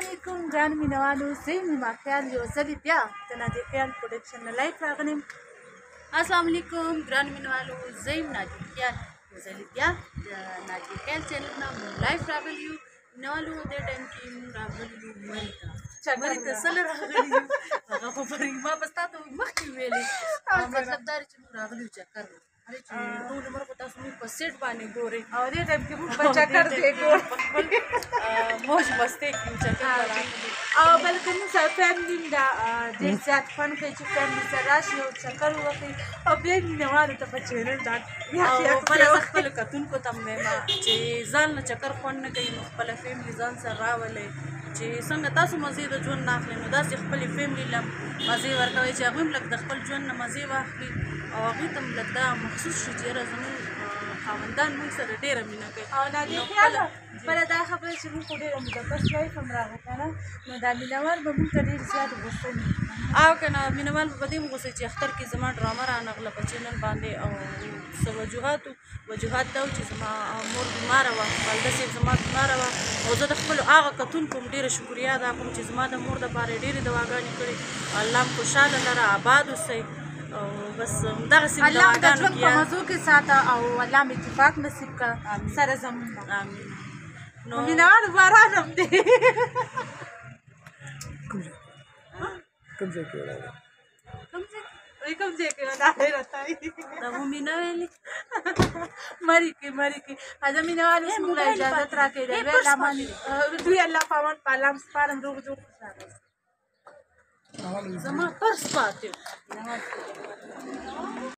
علیکم ګران مینوالو، زه یم نیما خیال یو ځلې بیا د نادي خیال پروډکشن نه لایف راغلی یم. السلام علیکم ګران مینوالو، زه یم نادي خیال یو ځلې بیا د نادي خیال چینل نه مونږ لایف راغلي یو. مینوالو دې ټایم کې مونږ راغلي یو مري ته سله راغلي یو. هغه خو ما به ستا ته مخکې ویلې، مطلب دا دی چې مونږ راغلي یو چکر چې ټول عمر خو تاسو مونږ په سیټ باندې ګورئ او دې ټایم کې مونږ په چکر دی ګورو، په خپل موج مستۍ کې چکر ته راغلي او بلکې مونږ سره فیملي هم ده. ډېر زیات فن کوي چې فیملي سره راشي او چکر ووهئ او بیا یې مینهوالو ته په چینل ډاډ او بله زه خپلو کتونکو ته هم وایم چې ځان له چکر خوند نه کوي نو خپله فیملي ځان سره راولئ چې څنګه تاسو مزې د ژوند نه اخلئ نو داسې خپلې فیملي له مزې ورکوئ چې هغوی هم لږ د خپل ژوند نه مزې واخلي او هغوی ته هم لږ دا محسوس شي چې یاره زموږ خاوندان موږ سره ډېره مینه کوي. او نادي خیاله بله دا خبره چې موږ خو ډېره مدبس لایف هم راغی که نه، نو دا مینهوال به موږ ته ډېر زیات غوسه وي او که نه مینهوال به په دې هم غوسه وي چې اختر کې زما ډرامه رانغله په چینل باندې او څه وجوهات دا و چې زما مور بیماره وه، والده صاحب زما بیماره وه او زه د خپلو هغه کتونکو هم ډېره شکریا ادا کوم چې زما د مور دپاره یې ډېرې دواګانې کړې. الله هم خوشحاله لره، آباد اوسئ او بس همدغسې الله د ژوند په مزو کې ساته او الله م اتفاق نصیب کړه سره زمونږ. امین. نو مینهوالو باران هم دی کوم ځای کې ولاړ کوم ځای کې ولاړ راته دا مو مینه ویلې مری کې دا مینهوالو زموږ له اجازت راکړئ دوی الله په امان په الله سپارم روغ جوړ خوشحاله زما پرس پاتې